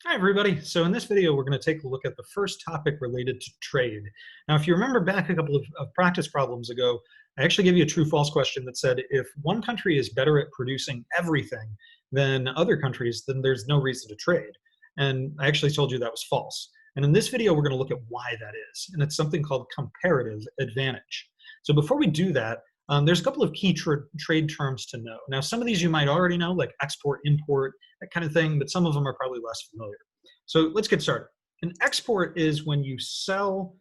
Hi, everybody. So in this video, we're going to take a look at the first topic related to trade. Now, if you remember back a couple of practice problems ago, I actually gave you a true-false question that said if one country is better at producing everything than other countries, then there's no reason to trade. And I actually told you that was false. And in this video, we're going to look at why that is. And it's something called comparative advantage. So before we do that, there's a couple of key trade terms to know. Now, some of these you might already know, like export, import, that kind of thing, but some of them are probably less familiar. So let's get started. An export is when you sell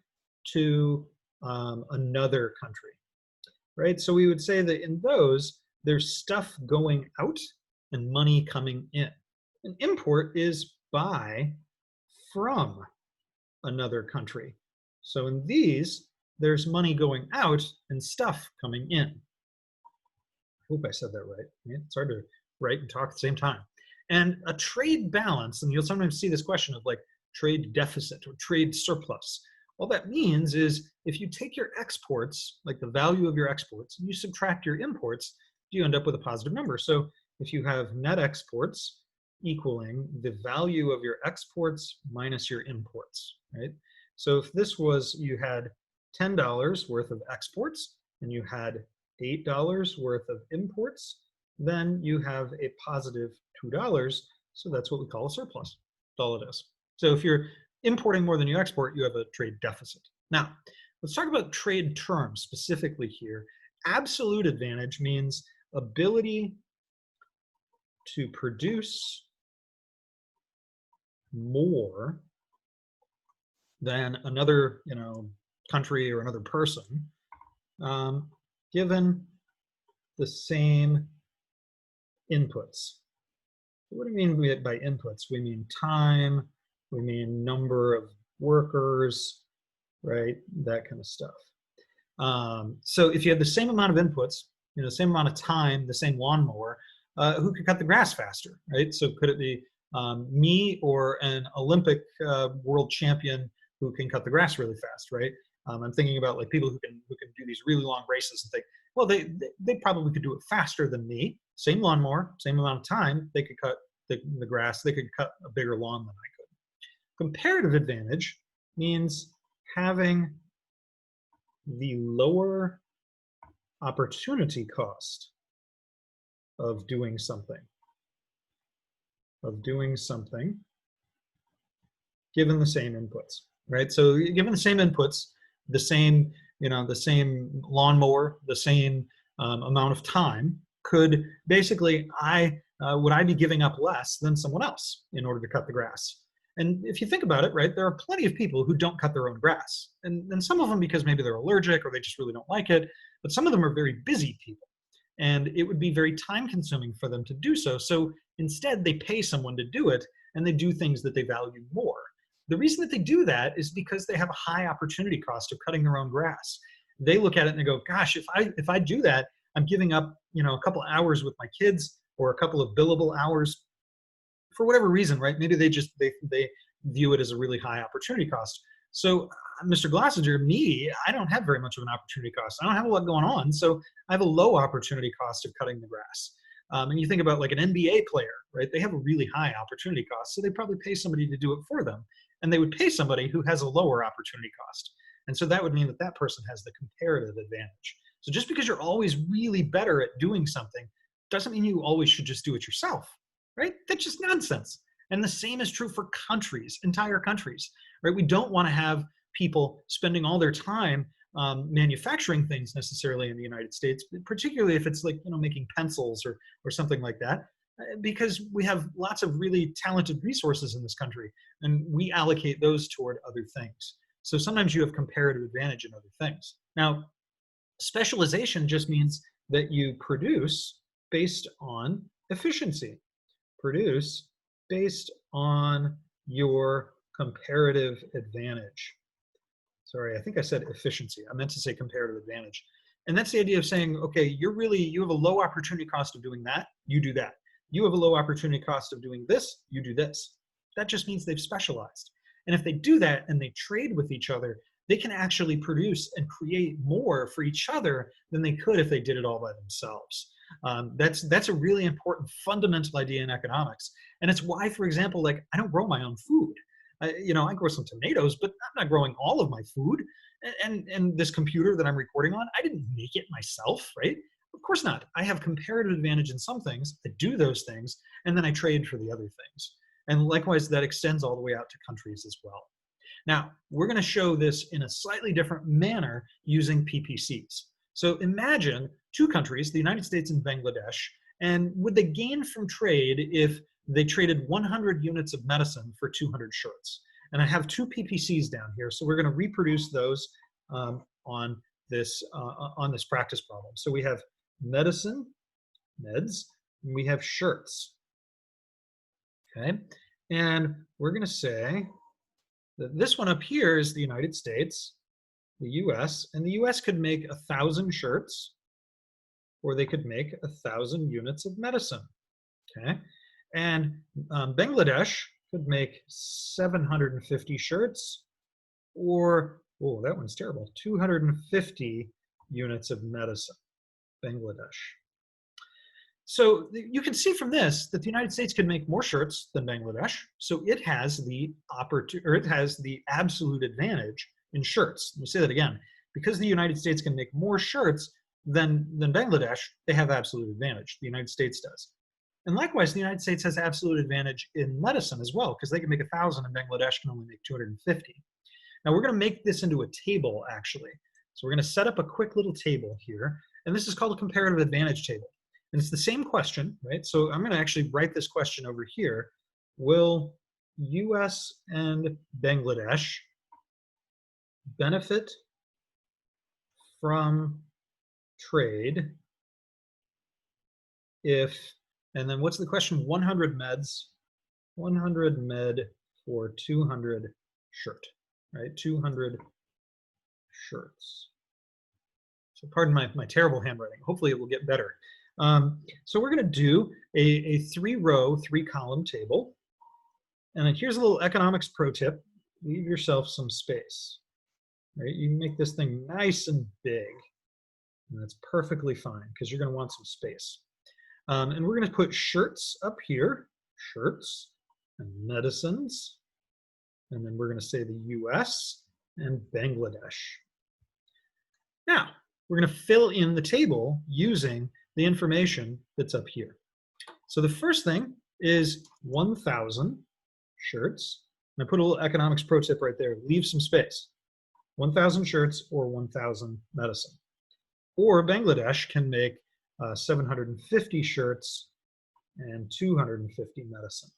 to another country, right? So we would say that in those, there's stuff going out and money coming in. An import is buy from another country. So in these, there's money going out and stuff coming in. I hope I said that right. It's hard to write and talk at the same time. And a trade balance, and you'll sometimes see this question of like trade deficit or trade surplus. All that means is if you take your exports, like the value of your exports, and you subtract your imports, you end up with a positive number. So if you have net exports equaling the value of your exports minus your imports, right? So if this was, you had $10 worth of exports and you had $8 worth of imports, then you have a positive $2. So that's what we call a surplus. That's all it is. So if you're importing more than you export, you have a trade deficit. Now, let's talk about trade terms specifically here. Absolute advantage means ability to produce more than another, country or another person, given the same inputs. What do we mean by inputs? We mean time, we mean number of workers, right? That kind of stuff. So if you have the same amount of inputs, the same amount of time, the same lawnmower, who could cut the grass faster, right? So could it be me or an Olympic world champion who can cut the grass really fast, right? I'm thinking about like people who can do these really long races and think, well, they probably could do it faster than me. Same lawnmower, same amount of time, they could cut the grass, they could cut a bigger lawn than I could. Comparative advantage means having the lower opportunity cost of doing something, given the same inputs, right? So given the same inputs, the same lawnmower, the same amount of time, could basically would I be giving up less than someone else in order to cut the grass? And if you think about it, right, there are plenty of people who don't cut their own grass, and some of them because maybe they're allergic or they just really don't like it, but some of them are very busy people, and it would be very time consuming for them to do so. So instead, they pay someone to do it, and they do things that they value more. The reason that they do that is because they have a high opportunity cost of cutting their own grass. They look at it and they go, gosh, if I do that, I'm giving up, a couple hours with my kids or a couple of billable hours for whatever reason, right? Maybe they view it as a really high opportunity cost. So Mr. Glossinger, me, I don't have very much of an opportunity cost. I don't have a lot going on. So I have a low opportunity cost of cutting the grass. And you think about like an NBA player, right? They have a really high opportunity cost. So they probably pay somebody to do it for them. And they would pay somebody who has a lower opportunity cost. And so that would mean that that person has the comparative advantage. So just because you're always really better at doing something doesn't mean you always should just do it yourself, right? That's just nonsense. And the same is true for countries, entire countries, right? We don't want to have people spending all their time manufacturing things necessarily in the United States, particularly if it's like, making pencils or something like that, because we have lots of really talented resources in this country, and we allocate those toward other things. So sometimes you have comparative advantage in other things. Now, specialization just means that you produce based on efficiency, produce based on your comparative advantage. Sorry, I think I said efficiency. I meant to say comparative advantage. And that's the idea of saying, okay, you have a low opportunity cost of doing that, you do that. You have a low opportunity cost of doing this, you do this. That just means they've specialized. And if they do that and they trade with each other, they can actually produce and create more for each other than they could if they did it all by themselves. That's a really important fundamental idea in economics, and it's why, for example, like I don't grow my own food. I grow some tomatoes, but I'm not growing all of my food. And this computer that I'm recording on, I didn't make it myself, right? Of course not. I have comparative advantage in some things. I do those things, and then I trade for the other things. And likewise, that extends all the way out to countries as well. Now, we're going to show this in a slightly different manner using PPCs. So imagine two countries, the United States and Bangladesh, and would they gain from trade if they traded 100 units of medicine for 200 shirts? And I have two PPCs down here, so we're going to reproduce those on this practice problem. So we have medicine, meds, and we have shirts. Okay, and we're going to say that this one up here is the United States, the US, and the US could make 1,000 shirts, or they could make 1,000 units of medicine. Okay, and Bangladesh could make 750 shirts, or, oh, that one's terrible, 250 units of medicine, Bangladesh. So you can see from this that the United States can make more shirts than Bangladesh, so it has the absolute advantage in shirts. Let me say that again. Because the United States can make more shirts than Bangladesh, they have absolute advantage. The United States does. And likewise, the United States has absolute advantage in medicine as well, because they can make 1,000 and Bangladesh can only make 250. Now we're going to make this into a table, actually. So we're going to set up a quick little table here, and this is called a comparative advantage table. And it's the same question, right? So I'm going to actually write this question over here. Will US and Bangladesh benefit from trade if, and then what's the question? 100 meds, 100 med for 200 shirt, right? 200 shirts. So pardon my terrible handwriting. Hopefully it will get better. So we're going to do a 3-row, 3-column table. And then here's a little economics pro tip. Leave yourself some space. Right? You can make this thing nice and big. And that's perfectly fine because you're going to want some space. And we're going to put shirts up here, shirts and medicines. And then we're going to say the US and Bangladesh. Now, we're going to fill in the table using the information that's up here. So the first thing is 1,000 shirts. And I put a little economics pro tip right there. Leave some space. 1,000 shirts or 1,000 medicine. Or Bangladesh can make 750 shirts and 250 medicine.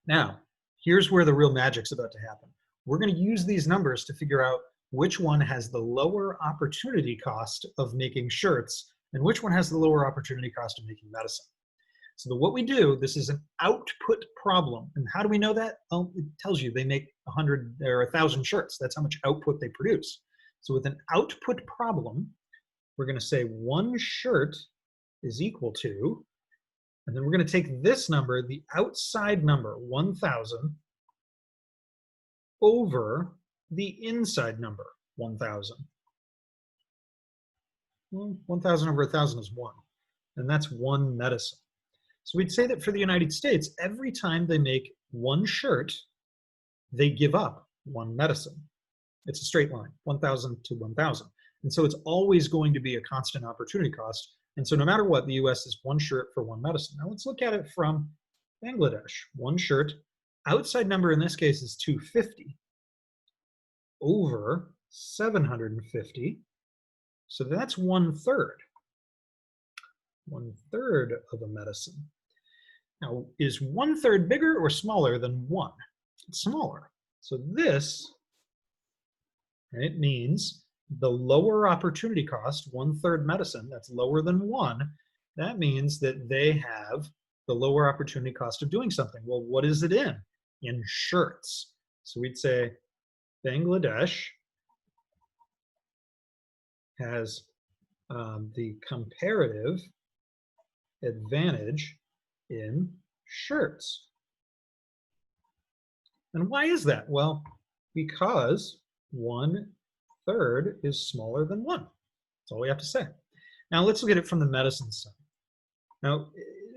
Now, here's where the real magic's about to happen. We're going to use these numbers to figure out which one has the lower opportunity cost of making shirts and which one has the lower opportunity cost of making medicine. So what we do, this is an output problem. And how do we know that? Well, it tells you they make 100 or 1,000 shirts. That's how much output they produce. So with an output problem, we're going to say one shirt is equal to, and then we're going to take this number, the outside number, 1,000, over the inside number, 1,000. Well, 1,000 over 1,000 is 1, and that's one medicine. So we'd say that for the United States, every time they make one shirt, they give up one medicine. It's a straight line, 1,000 to 1,000. And so it's always going to be a constant opportunity cost. And so no matter what, the US is one shirt for one medicine. Now let's look at it from Bangladesh. One shirt, outside number in this case is 250 over 750. So that's 1/3. 1/3 of a medicine. Now, is 1/3 bigger or smaller than 1? It's smaller. So this, right, means the lower opportunity cost, 1/3 medicine, that's lower than 1, that means that they have the lower opportunity cost of doing something. Well, what is it in? In shirts. So we'd say Bangladesh has the comparative advantage in shirts. And why is that? Well, because 1/3 is smaller than 1. That's all we have to say. Now let's look at it from the medicine side. Now,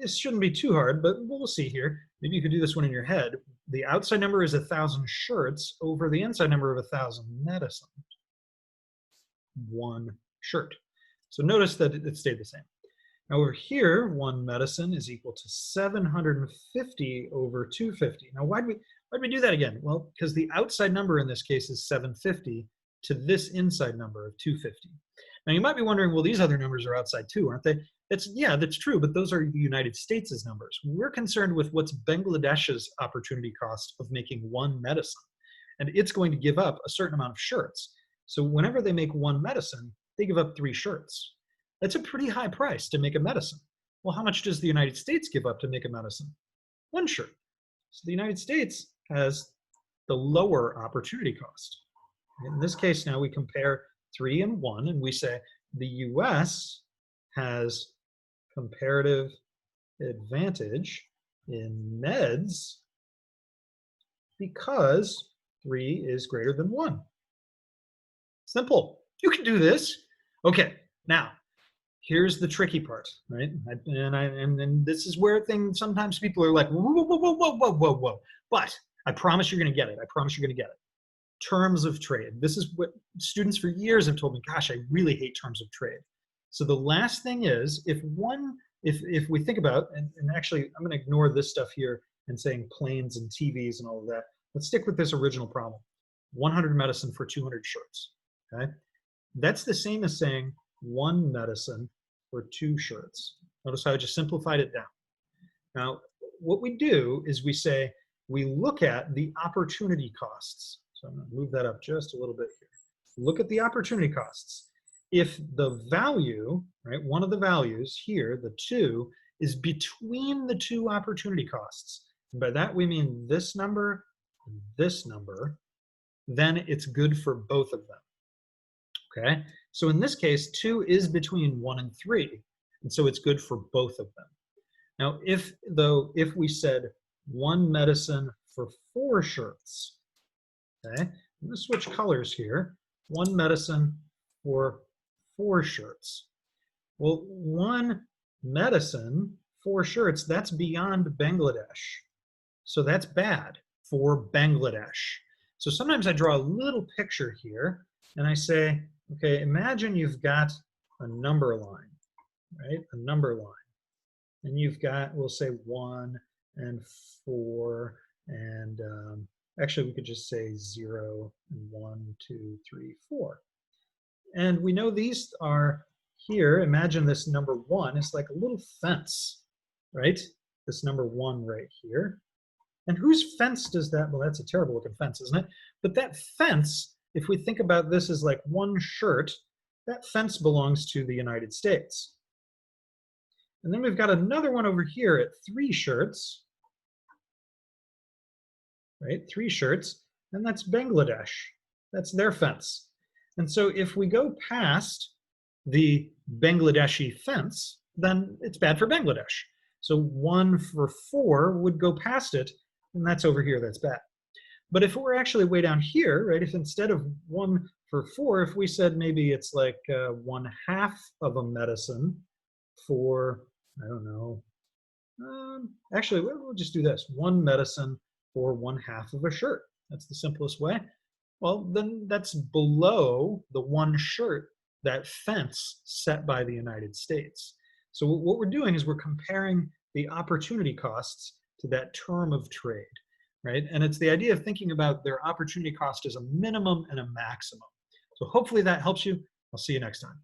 this shouldn't be too hard, but we'll see here. Maybe you could do this one in your head. The outside number is 1,000 shirts over the inside number of 1,000 medicine. One shirt. So notice that it stayed the same. Now over here, one medicine is equal to 750 over 250. Now why'd we do that again? Well, because the outside number in this case is 750 to this inside number of 250. Now you might be wondering, well, these other numbers are outside too, aren't they? Yeah, that's true, but those are the United States' numbers. We're concerned with what's Bangladesh's opportunity cost of making one medicine. And it's going to give up a certain amount of shirts. So whenever they make one medicine, they give up 3 shirts. That's a pretty high price to make a medicine. Well, how much does the United States give up to make a medicine? 1 shirt. So the United States has the lower opportunity cost. In this case now we compare 3 and 1, and we say the US has comparative advantage in meds because 3 is greater than 1. Simple. You can do this. Okay, now here's the tricky part, right? And this is where sometimes people are like, whoa, whoa, whoa, whoa, whoa, whoa, whoa. But I promise you're going to get it. I promise you're going to get it. Terms of trade. This is what students for years have told me, gosh, I really hate terms of trade. So the last thing is, if we think about, and actually I'm going to ignore this stuff here and saying planes and TVs and all of that. Let's stick with this original problem. 100 medicine for 200 shirts, okay? That's the same as saying 1 medicine for 2 shirts. Notice how I just simplified it down. Now, what we do is we look at the opportunity costs. So I'm going to move that up just a little bit here. Look at the opportunity costs. If the value, right, one of the values here, the 2, is between the 2 opportunity costs, and by that we mean this number and this number, then it's good for both of them. Okay, so in this case, 2 is between 1 and 3, and so it's good for both of them. Now, if we said 1 medicine for 4 shirts, okay, I'm going to switch colors here. 1 medicine for 4 shirts. Well, 1 medicine, 4 shirts, that's beyond Bangladesh. So that's bad for Bangladesh. So sometimes I draw a little picture here and I say, okay, imagine you've got a number line, right? A number line. And you've got, we'll say 1 and 4, and actually we could just say 0 and 1, 2, 3, 4. And we know these are here. Imagine this number 1 is like a little fence, right? This number 1 right here. And whose fence does that? Well, that's a terrible looking fence, isn't it? But that fence, if we think about this as like 1 shirt, that fence belongs to the United States. And then we've got another one over here at 3 shirts, right? 3 shirts, and that's Bangladesh. That's their fence. And so if we go past the Bangladeshi fence, then it's bad for Bangladesh. So 1 for 4 would go past it, and that's over here, that's bad. But if we're actually way down here, right, if instead of 1 for 4, if we said maybe it's like 1/2 of a medicine for, I don't know, actually we'll just do this, 1 medicine for 1/2 of a shirt. That's the simplest way. Well, then that's below the 1 shirt, that fence set by the United States. So what we're doing is we're comparing the opportunity costs to that term of trade, right? And it's the idea of thinking about their opportunity cost as a minimum and a maximum. So hopefully that helps you. I'll see you next time.